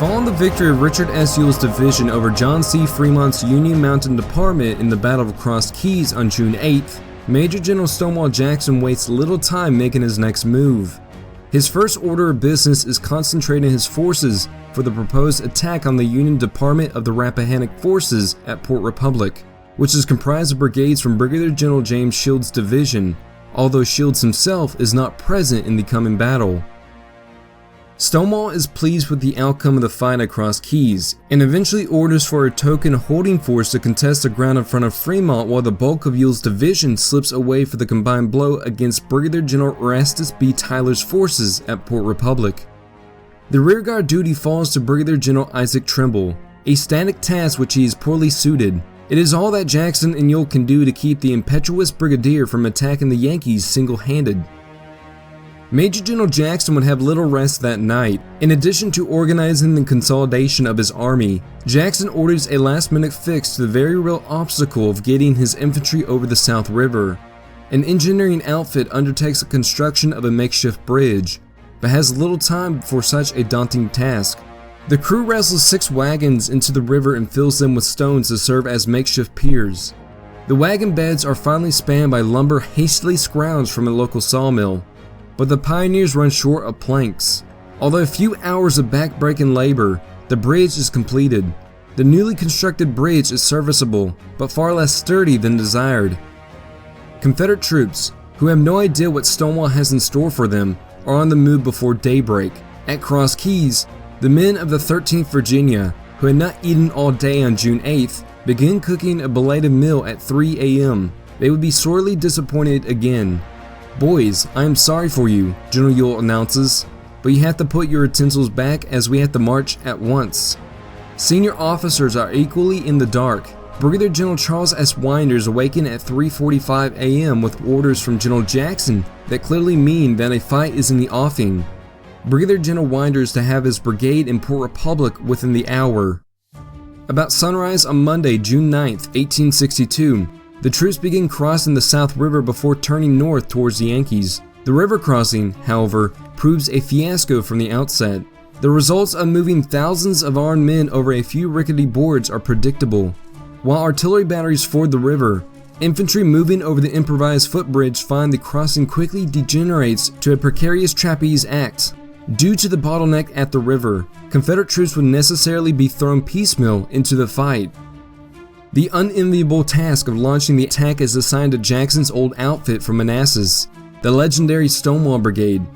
Following the victory of Richard S. Ewell's division over John C. Fremont's Union Mountain Department in the Battle of Cross Keys on June 8th, Major General Stonewall Jackson wastes little time making his next move. His first order of business is concentrating his forces for the proposed attack on the Union Department of the Rappahannock Forces at Port Republic, which is comprised of brigades from Brigadier General James Shields' division, although Shields himself is not present in the coming battle. Stonewall is pleased with the outcome of the fight at Cross Keys, and eventually orders for a token holding force to contest the ground in front of Fremont while the bulk of Ewell's division slips away for the combined blow against Brigadier General Erastus B. Tyler's forces at Port Republic. The rearguard duty falls to Brigadier General Isaac Trimble, a static task which he is poorly suited. It is all that Jackson and Ewell can do to keep the impetuous brigadier from attacking the Yankees single-handed. Major General Jackson would have little rest that night. In addition to organizing the consolidation of his army, Jackson orders a last-minute fix to the very real obstacle of getting his infantry over the South River. An engineering outfit undertakes the construction of a makeshift bridge, but has little time for such a daunting task. The crew wrestles 6 wagons into the river and fills them with stones to serve as makeshift piers. The wagon beds are finally spanned by lumber hastily scrounged from a local sawmill, but the pioneers run short of planks. Although a few hours of back-breaking labor, the bridge is completed. The newly constructed bridge is serviceable, but far less sturdy than desired. Confederate troops, who have no idea what Stonewall has in store for them, are on the move before daybreak. At Cross Keys, the men of the 13th Virginia, who had not eaten all day on June 8th, begin cooking a belated meal at 3 a.m. They would be sorely disappointed again. "Boys, I am sorry for you," General Ewell announces, "but you have to put your utensils back as we have to march at once." Senior officers are equally in the dark. Brigadier General Charles S. Winders awaken at 3:45 a.m. with orders from General Jackson that clearly mean that a fight is in the offing. Brigadier General Winders to have his brigade in Port Republic within the hour. About sunrise on Monday, June 9th, 1862, the troops begin crossing the South River before turning north towards the Yankees. The river crossing, however, proves a fiasco from the outset. The results of moving thousands of armed men over a few rickety boards are predictable. While artillery batteries ford the river, infantry moving over the improvised footbridge find the crossing quickly degenerates to a precarious trapeze act. Due to the bottleneck at the river, Confederate troops would necessarily be thrown piecemeal into the fight. The unenviable task of launching the attack is assigned to Jackson's old outfit from Manassas, the legendary Stonewall Brigade.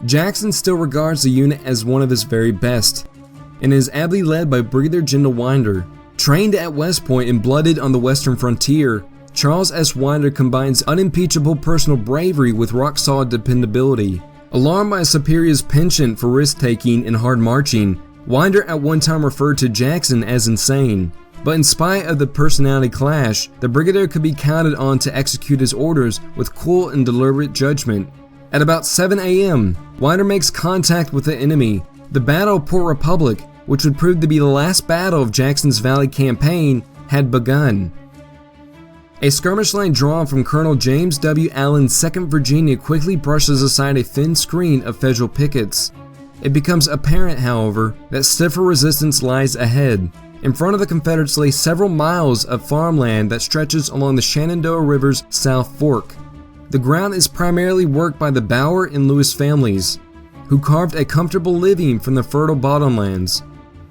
Jackson still regards the unit as one of his very best, and is ably led by Brigadier General Winder. Trained at West Point and blooded on the western frontier, Charles S. Winder combines unimpeachable personal bravery with rock-solid dependability. Alarmed by a superior's penchant for risk-taking and hard marching, Winder at one time referred to Jackson as insane. But in spite of the personality clash, the brigadier could be counted on to execute his orders with cool and deliberate judgment. At about 7 a.m., Winder makes contact with the enemy. The Battle of Port Republic, which would prove to be the last battle of Jackson's Valley campaign, had begun. A skirmish line drawn from Colonel James W. Allan's 2nd Virginia quickly brushes aside a thin screen of Federal pickets. It becomes apparent, however, that stiffer resistance lies ahead. In front of the Confederates lay several miles of farmland that stretches along the Shenandoah River's South Fork. The ground is primarily worked by the Bower and Lewis families, who carved a comfortable living from the fertile bottomlands.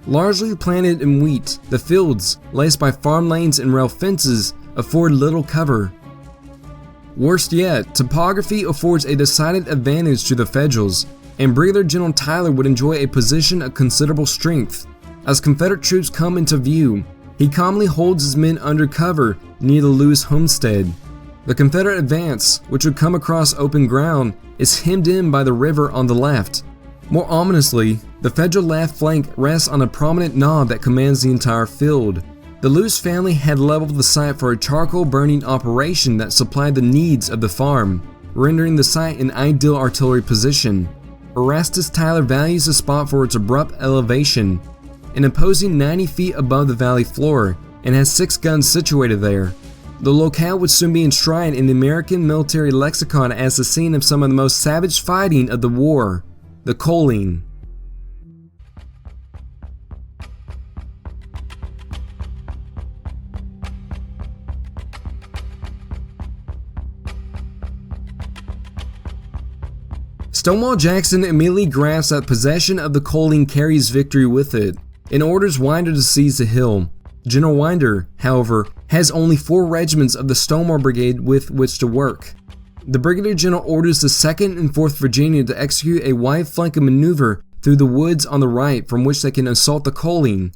Largely planted in wheat, the fields, laced by farm lanes and rail fences, afford little cover. Worst yet, topography affords a decided advantage to the Federals, and Brigadier General Tyler would enjoy a position of considerable strength. As Confederate troops come into view, he calmly holds his men under cover near the Lewis homestead. The Confederate advance, which would come across open ground, is hemmed in by the river on the left. More ominously, the Federal left flank rests on a prominent knob that commands the entire field. The Lewis family had leveled the site for a charcoal burning operation that supplied the needs of the farm, rendering the site an ideal artillery position. Erastus Tyler values the spot for its abrupt elevation, an imposing 90 feet above the valley floor, and has 6 guns situated there. The locale would soon be enshrined in the American military lexicon as the scene of some of the most savage fighting of the war, the coaling. Stonewall Jackson immediately grasps that possession of the Coline carries victory with it, and orders Winder to seize the hill. General Winder, however, has only 4 regiments of the Stonewall Brigade with which to work. The Brigadier General orders the 2nd and 4th Virginia to execute a wide flanking maneuver through the woods on the right from which they can assault the Coline.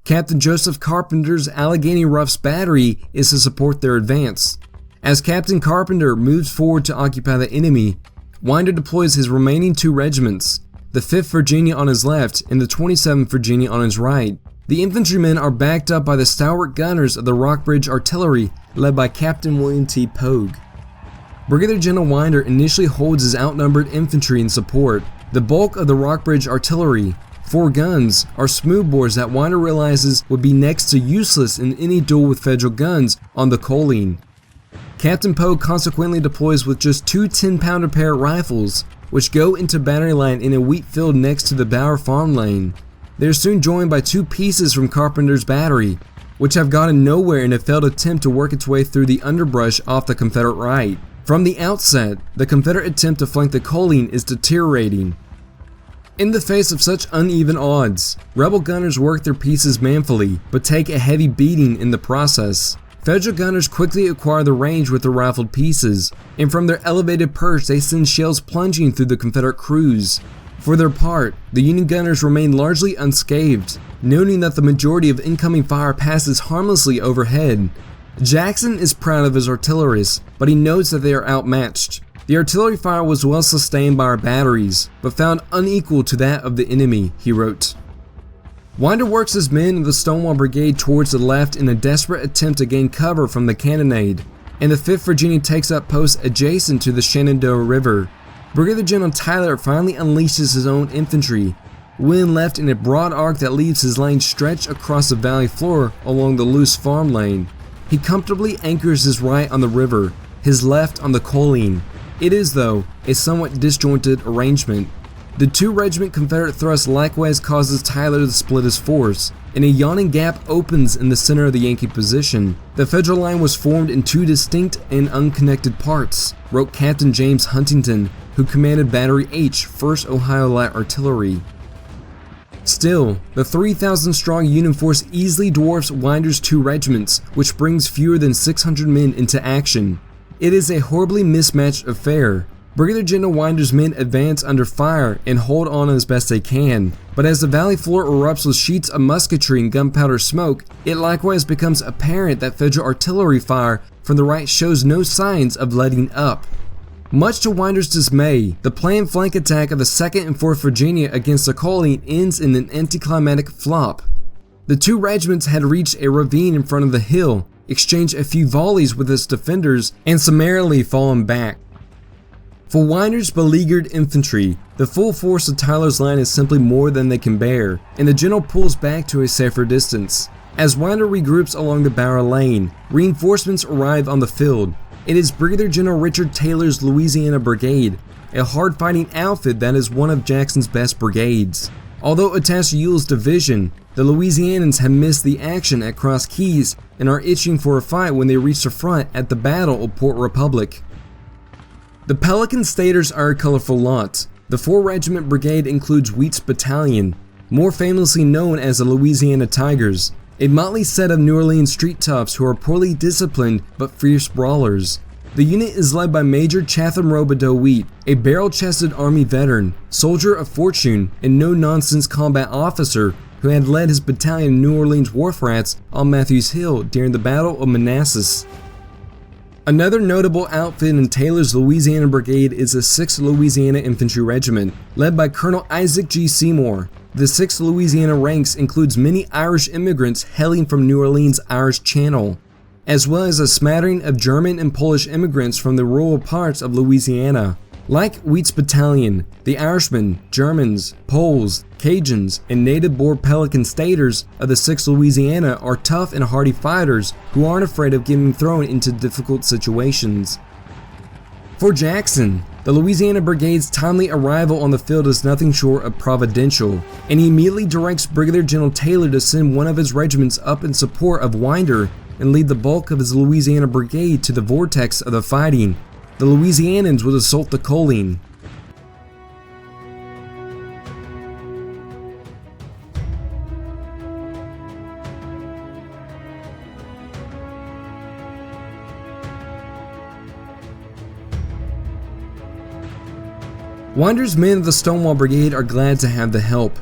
Captain Joseph Carpenter's Allegheny Roughs battery is to support their advance. As Captain Carpenter moves forward to occupy the enemy, Winder deploys his remaining 2 regiments, the 5th Virginia on his left and the 27th Virginia on his right. The infantrymen are backed up by the stalwart gunners of the Rockbridge Artillery led by Captain William T. Pogue. Brigadier General Winder initially holds his outnumbered infantry in support. The bulk of the Rockbridge Artillery, 4 guns, are smoothbores that Winder realizes would be next to useless in any duel with Federal guns on the Coline. Captain Pogue consequently deploys with just 2 10-pounder Parrott rifles, which go into battery line in a wheat field next to the Bower farm lane. They are soon joined by 2 pieces from Carpenter's battery, which have gotten nowhere in a failed attempt to work its way through the underbrush off the Confederate right. From the outset, the Confederate attempt to flank the Coline is deteriorating. In the face of such uneven odds, rebel gunners work their pieces manfully, but take a heavy beating in the process. Federal gunners quickly acquire the range with their rifled pieces, and from their elevated perch they send shells plunging through the Confederate crews. For their part, the Union gunners remain largely unscathed, noting that the majority of incoming fire passes harmlessly overhead. Jackson is proud of his artillerists, but he notes that they are outmatched. The artillery fire was well sustained by our batteries, but found unequal to that of the enemy, he wrote. Winder works his men of the Stonewall Brigade towards the left in a desperate attempt to gain cover from the cannonade, and the 5th Virginia takes up posts adjacent to the Shenandoah River. Brigadier General Tyler finally unleashes his own infantry, when left in a broad arc that leaves his lane stretched across the valley floor along the loose farm lane. He comfortably anchors his right on the river, his left on the Coline. It is, though, a somewhat disjointed arrangement. The 2-regiment Confederate thrust likewise causes Tyler to split his force, and a yawning gap opens in the center of the Yankee position. The Federal line was formed in 2 distinct and unconnected parts, wrote Captain James Huntington, who commanded Battery H, 1st Ohio Light Artillery. Still, the 3,000-strong Union force easily dwarfs Winder's 2 regiments, which brings fewer than 600 men into action. It is a horribly mismatched affair. Brigadier General Winder's men advance under fire and hold on as best they can, but as the valley floor erupts with sheets of musketry and gunpowder smoke, it likewise becomes apparent that Federal artillery fire from the right shows no signs of letting up. Much to Winder's dismay, the planned flank attack of the 2nd and 4th Virginia against the Coline ends in an anticlimactic flop. The 2 regiments had reached a ravine in front of the hill, exchanged a few volleys with its defenders, and summarily fallen back. For Winder's beleaguered infantry, the full force of Tyler's line is simply more than they can bear, and the general pulls back to a safer distance. As Winder regroups along the Bower Lane, reinforcements arrive on the field. It is Brigadier General Richard Taylor's Louisiana Brigade, a hard-fighting outfit that is one of Jackson's best brigades. Although attached to Ewell's division, the Louisianans have missed the action at Cross Keys and are itching for a fight when they reach the front at the Battle of Port Republic. The Pelican Staters are a colorful lot. The 4-regiment brigade includes Wheat's Battalion, more famously known as the Louisiana Tigers, a motley set of New Orleans street toughs who are poorly disciplined but fierce brawlers. The unit is led by Major Chatham Robideau Wheat, a barrel-chested Army veteran, soldier of fortune, and no-nonsense combat officer who had led his battalion of New Orleans Wharf Rats on Matthews Hill during the Battle of Manassas. Another notable outfit in Taylor's Louisiana Brigade is the 6th Louisiana Infantry Regiment, led by Colonel Isaac G. Seymour. The 6th Louisiana ranks includes many Irish immigrants hailing from New Orleans' Irish Channel, as well as a smattering of German and Polish immigrants from the rural parts of Louisiana. Like Wheat's Battalion, the Irishmen, Germans, Poles, Cajuns, and native-born Pelican Staters of the 6th Louisiana are tough and hardy fighters who aren't afraid of getting thrown into difficult situations. For Jackson, the Louisiana Brigade's timely arrival on the field is nothing short of providential, and he immediately directs Brigadier General Taylor to send one of his regiments up in support of Winder and lead the bulk of his Louisiana Brigade to the vortex of the fighting. The Louisianans would assault the Coline. Winder's men of the Stonewall Brigade are glad to have the help.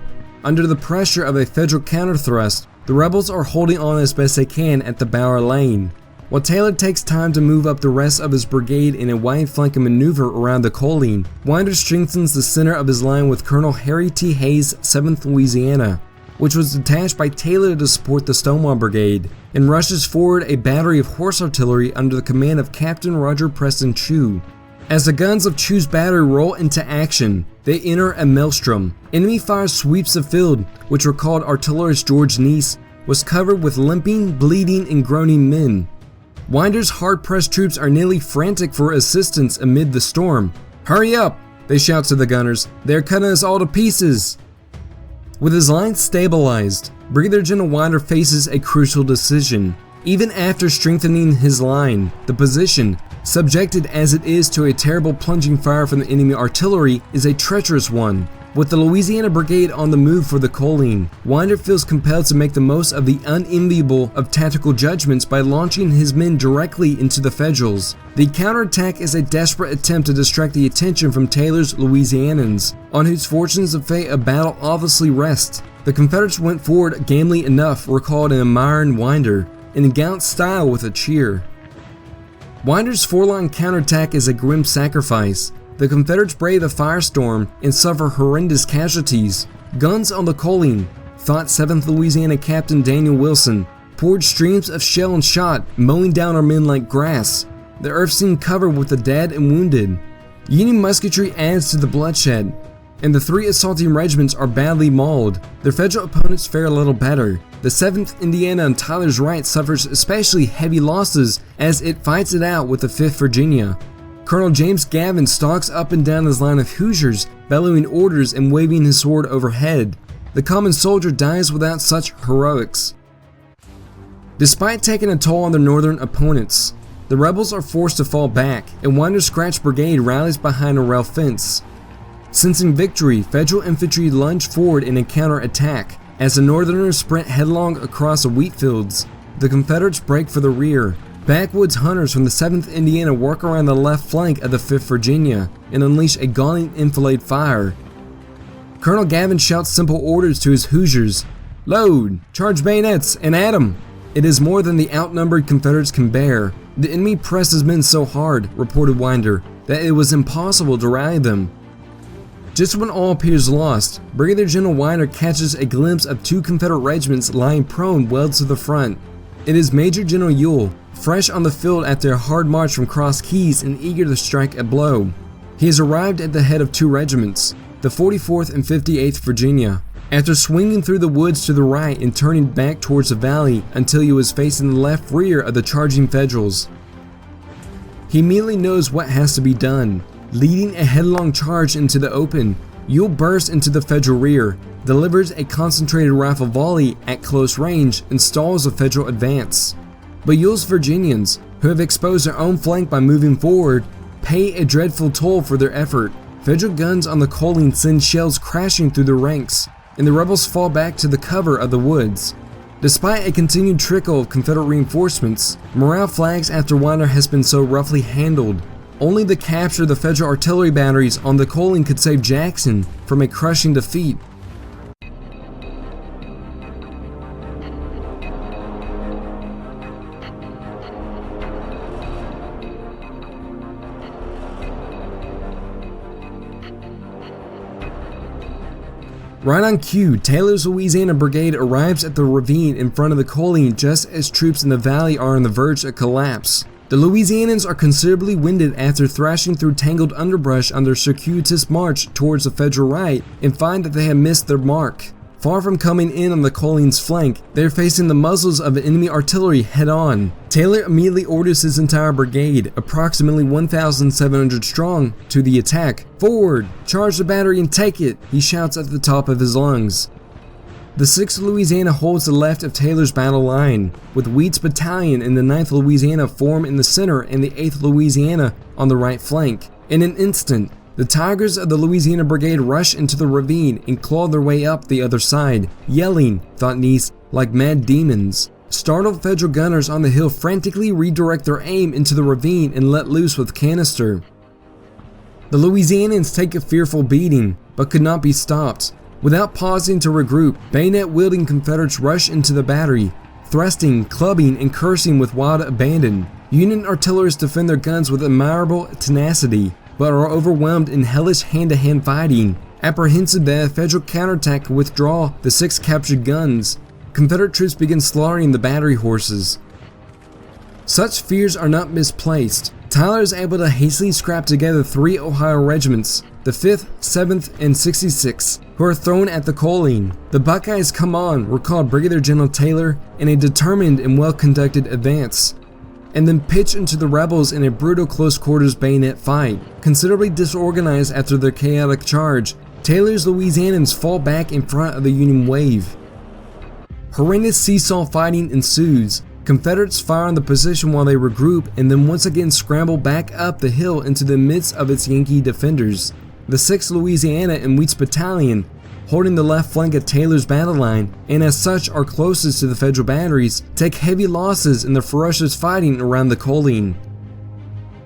Under the pressure of a federal counterthrust, the rebels are holding on as best they can at the Bower Lane, while Taylor takes time to move up the rest of his brigade in a wide flanking maneuver around the Colleen. Winder strengthens the center of his line with Colonel Harry T. Hayes' 7th Louisiana, which was detached by Taylor to support the Stonewall Brigade, and rushes forward a battery of horse artillery under the command of Captain Roger Preston Chew. As the guns of Chew's battery roll into action, they enter a maelstrom. Enemy fire sweeps the field, which recalled artillerist George Neese was covered with limping, bleeding, and groaning men. Winder's hard-pressed troops are nearly frantic for assistance amid the storm. "Hurry up!" they shout to the gunners. "They're cutting us all to pieces!" With his line stabilized, Brigadier General Winder faces a crucial decision. Even after strengthening his line, the position, subjected as it is to a terrible plunging fire from the enemy artillery, is a treacherous one. With the Louisiana Brigade on the move for the Colleen, Winder feels compelled to make the most of the unenviable of tactical judgments by launching his men directly into the Federals. The counterattack is a desperate attempt to distract the attention from Taylor's Louisianans, on whose fortunes the fate of battle obviously rests. The Confederates went forward gamely enough, recalled an admiring Winder, in gallant style with a cheer. Winder's four-line counterattack is a grim sacrifice. The Confederates brave the firestorm and suffer horrendous casualties. Guns on the Colleen, thought 7th Louisiana Captain Daniel Wilson, poured streams of shell and shot, mowing down our men like grass. The earth seemed covered with the dead and wounded. Union musketry adds to the bloodshed, and the 3 assaulting regiments are badly mauled. Their Federal opponents fare a little better. The 7th Indiana on Tyler's right suffers especially heavy losses as it fights it out with the 5th Virginia. Colonel James Gavin stalks up and down his line of Hoosiers, bellowing orders and waving his sword overhead. The common soldier dies without such heroics. Despite taking a toll on their northern opponents, the rebels are forced to fall back, and Winder's Scratch Brigade rallies behind a rail fence. Sensing victory, Federal infantry lunge forward in a counterattack. As the Northerners sprint headlong across the wheat fields, the Confederates break for the rear. Backwoods hunters from the 7th Indiana work around the left flank of the 5th Virginia and unleash a galling enfilade fire. Colonel Gavin shouts simple orders to his Hoosiers: "Load, charge bayonets, and at 'em!" It is more than the outnumbered Confederates can bear. The enemy pressed his men so hard, reported Winder, that it was impossible to rally them. Just when all appears lost, Brigadier General Winder catches a glimpse of 2 Confederate regiments lying prone well to the front. It is Major General Ewell, fresh on the field after a hard march from Cross Keys and eager to strike a blow. He has arrived at the head of 2 regiments, the 44th and 58th Virginia. After swinging through the woods to the right and turning back towards the valley until he was facing the left rear of the charging Federals, he immediately knows what has to be done. Leading a headlong charge into the open, Ewell bursts into the Federal rear, delivers a concentrated rifle volley at close range, and stalls the Federal advance. But Ewell's Virginians, who have exposed their own flank by moving forward, pay a dreadful toll for their effort. Federal guns on the Colleen send shells crashing through the ranks, and the rebels fall back to the cover of the woods. Despite a continued trickle of Confederate reinforcements, morale flags after Winder has been so roughly handled. Only the capture of the Federal artillery batteries on the Colleen could save Jackson from a crushing defeat. Right on cue, Taylor's Louisiana Brigade arrives at the ravine in front of the Colleen just as troops in the valley are on the verge of collapse. The Louisianans are considerably winded after thrashing through tangled underbrush on their circuitous march towards the Federal right and find that they have missed their mark. Far from coming in on the Colleen's flank, they are facing the muzzles of enemy artillery head-on. Taylor immediately orders his entire brigade, approximately 1,700 strong, to the attack. "Forward! Charge the battery and take it!" he shouts at the top of his lungs. The 6th Louisiana holds the left of Taylor's battle line, with Wheat's battalion and the 9th Louisiana form in the center and the 8th Louisiana on the right flank. In an instant, the Tigers of the Louisiana Brigade rush into the ravine and claw their way up the other side, yelling, thought Neese, like mad demons. Startled Federal gunners on the hill frantically redirect their aim into the ravine and let loose with canister. The Louisianians take a fearful beating, but could not be stopped. Without pausing to regroup, bayonet-wielding Confederates rush into the battery, thrusting, clubbing, and cursing with wild abandon. Union artillerists defend their guns with admirable tenacity, but are overwhelmed in hellish hand-to-hand fighting. Apprehensive that a Federal counterattack could withdraw the 6 captured guns, Confederate troops begin slaughtering the battery horses. Such fears are not misplaced. Tyler is able to hastily scrap together 3 Ohio regiments, the 5th, 7th, and 66th, who are thrown at the Colleen. The Buckeyes come on, recalled Brigadier General Taylor, in a determined and well-conducted advance, and then pitch into the rebels in a brutal close-quarters bayonet fight. Considerably disorganized after their chaotic charge, Taylor's Louisianians fall back in front of the Union wave. Horrendous seesaw fighting ensues. Confederates fire on the position while they regroup and then once again scramble back up the hill into the midst of its Yankee defenders. The 6th Louisiana and Wheat's Battalion, holding the left flank of Taylor's battle line, and as such are closest to the Federal batteries, take heavy losses in the ferocious fighting around the Colleen.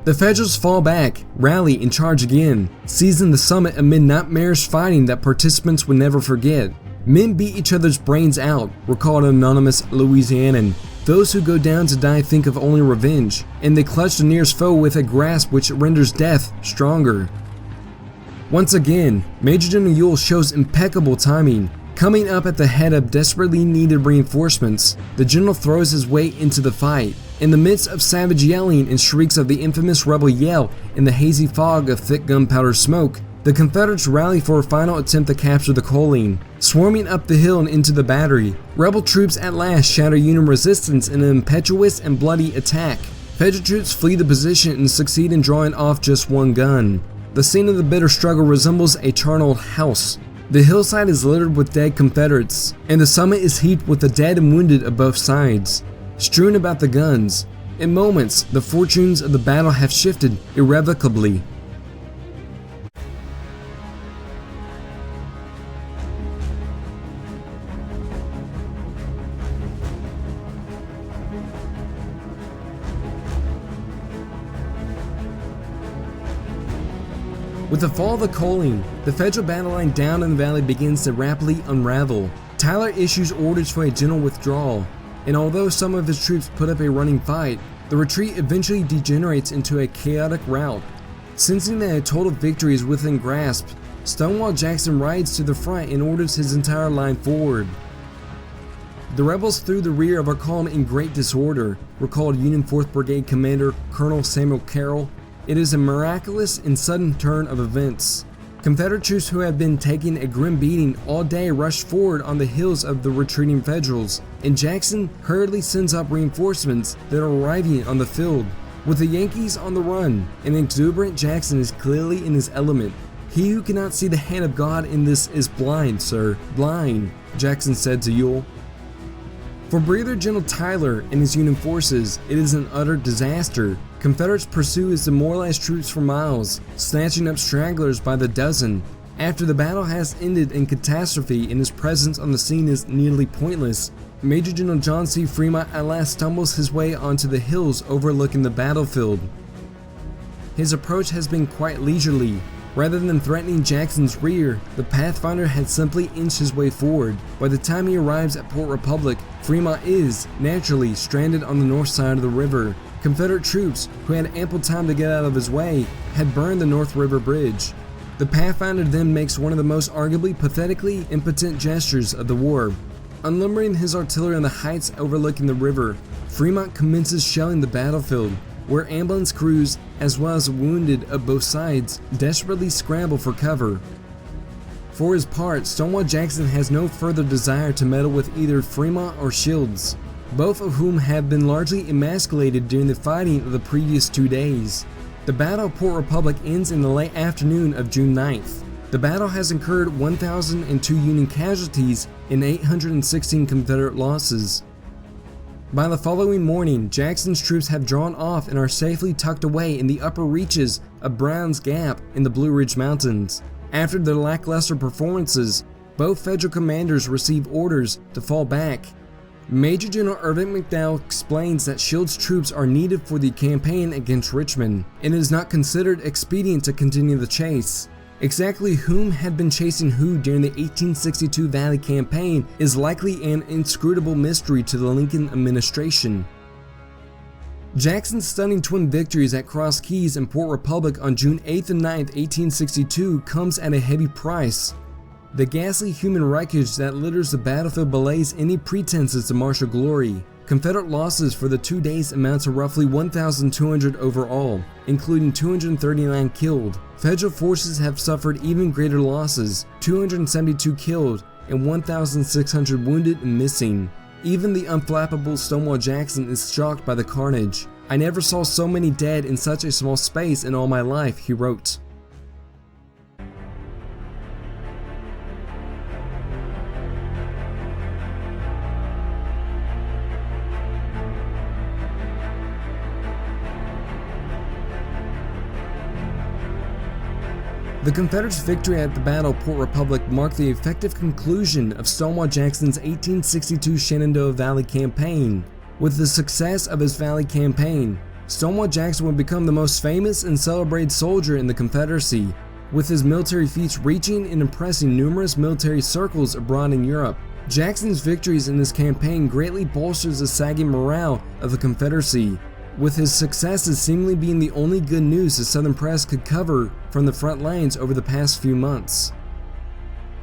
The Federals fall back, rally, and charge again, seizing the summit amid nightmarish fighting that participants would never forget. Men beat each other's brains out, recalled an anonymous Louisianan. Those who go down to die think of only revenge, and they clutch the nearest foe with a grasp which renders death stronger. Once again, Major General Ewell shows impeccable timing. Coming up at the head of desperately needed reinforcements, the general throws his weight into the fight. In the midst of savage yelling and shrieks of the infamous rebel yell in the hazy fog of thick gunpowder smoke, the Confederates rally for a final attempt to capture the Colleen. Swarming up the hill and into the battery, rebel troops at last shatter Union resistance in an impetuous and bloody attack. Federal troops flee the position and succeed in drawing off just 1 gun. The scene of the bitter struggle resembles a charnel house. The hillside is littered with dead Confederates, and the summit is heaped with the dead and wounded of both sides, strewn about the guns. In moments, the fortunes of the battle have shifted irrevocably. With the fall of the Colleen, the Federal battle line down in the valley begins to rapidly unravel. Tyler issues orders for a general withdrawal, and although some of his troops put up a running fight, the retreat eventually degenerates into a chaotic rout. Sensing that a total victory is within grasp, Stonewall Jackson rides to the front and orders his entire line forward. The rebels threw the rear of our column in great disorder, recalled Union 4th Brigade Commander Colonel Samuel Carroll. It is a miraculous and sudden turn of events. Confederate troops who had been taking a grim beating all day rushed forward on the heels of the retreating Federals, and Jackson hurriedly sends up reinforcements that are arriving on the field. With the Yankees on the run, an exuberant Jackson is clearly in his element. "He who cannot see the hand of God in this is blind, sir, blind," Jackson said to Ewell. For Brigadier General Tyler and his Union forces, it is an utter disaster. Confederates pursue his demoralized troops for miles, snatching up stragglers by the dozen. After the battle has ended in catastrophe and his presence on the scene is nearly pointless, Major General John C. Fremont at last stumbles his way onto the hills overlooking the battlefield. His approach has been quite leisurely. Rather than threatening Jackson's rear, the Pathfinder had simply inched his way forward. By the time he arrives at Port Republic, Fremont is, naturally, stranded on the north side of the river. Confederate troops, who had ample time to get out of his way, had burned the North River Bridge. The Pathfinder then makes one of the most arguably pathetically impotent gestures of the war. Unlimbering his artillery on the heights overlooking the river, Fremont commences shelling the battlefield, where ambulance crews, as well as wounded of both sides, desperately scramble for cover. For his part, Stonewall Jackson has no further desire to meddle with either Fremont or Shields, both of whom have been largely emasculated during the fighting of the previous 2 days. The Battle of Port Republic ends in the late afternoon of June 9th. The battle has incurred 1,002 Union casualties and 816 Confederate losses. By the following morning, Jackson's troops have drawn off and are safely tucked away in the upper reaches of Brown's Gap in the Blue Ridge Mountains. After their lackluster performances, both Federal commanders receive orders to fall back. Major General Irving McDowell explains that Shields' troops are needed for the campaign against Richmond, and it is not considered expedient to continue the chase. Exactly whom had been chasing who during the 1862 Valley Campaign is likely an inscrutable mystery to the Lincoln administration. Jackson's stunning twin victories at Cross Keys and Port Republic on June 8th and 9th, 1862 comes at a heavy price. The ghastly human wreckage that litters the battlefield belays any pretenses to martial glory. Confederate losses for the 2 days amount to roughly 1,200 overall, including 239 killed. Federal forces have suffered even greater losses, 272 killed and 1,600 wounded and missing. Even the unflappable Stonewall Jackson is shocked by the carnage. "I never saw so many dead in such a small space in all my life," he wrote. The Confederates' victory at the Battle of Port Republic marked the effective conclusion of Stonewall Jackson's 1862 Shenandoah Valley Campaign. With the success of his Valley Campaign, Stonewall Jackson would become the most famous and celebrated soldier in the Confederacy, with his military feats reaching and impressing numerous military circles abroad in Europe. Jackson's victories in this campaign greatly bolsters the sagging morale of the Confederacy, with his successes seemingly being the only good news the Southern press could cover from the front lines over the past few months.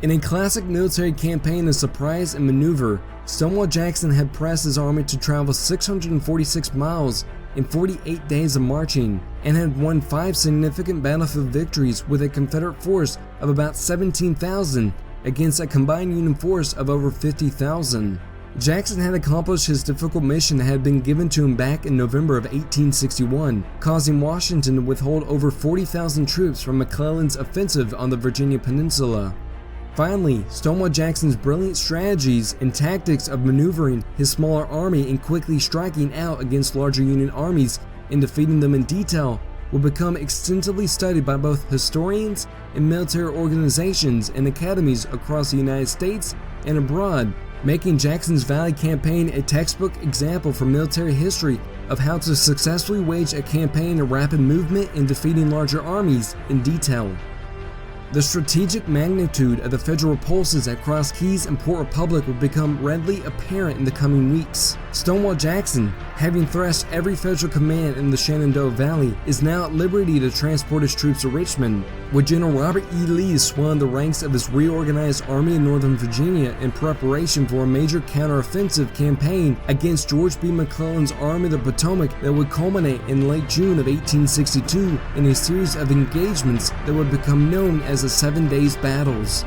In a classic military campaign of surprise and maneuver, Stonewall Jackson had pressed his army to travel 646 miles in 48 days of marching, and had won 5 significant battlefield victories with a Confederate force of about 17,000 against a combined Union force of over 50,000. Jackson had accomplished his difficult mission that had been given to him back in November of 1861, causing Washington to withhold over 40,000 troops from McClellan's offensive on the Virginia Peninsula. Finally, Stonewall Jackson's brilliant strategies and tactics of maneuvering his smaller army and quickly striking out against larger Union armies and defeating them in detail will become extensively studied by both historians and military organizations and academies across the United States and abroad, making Jackson's Valley Campaign a textbook example for military history of how to successfully wage a campaign of rapid movement and defeating larger armies in detail. The strategic magnitude of the Federal repulses at Cross Keys and Port Republic would become readily apparent in the coming weeks. Stonewall Jackson, having thrashed every Federal command in the Shenandoah Valley, is now at liberty to transport his troops to Richmond, with General Robert E. Lee swelling the ranks of his reorganized army in Northern Virginia in preparation for a major counteroffensive campaign against George B. McClellan's Army of the Potomac that would culminate in late June of 1862 in a series of engagements that would become known as the 7 Days Battles.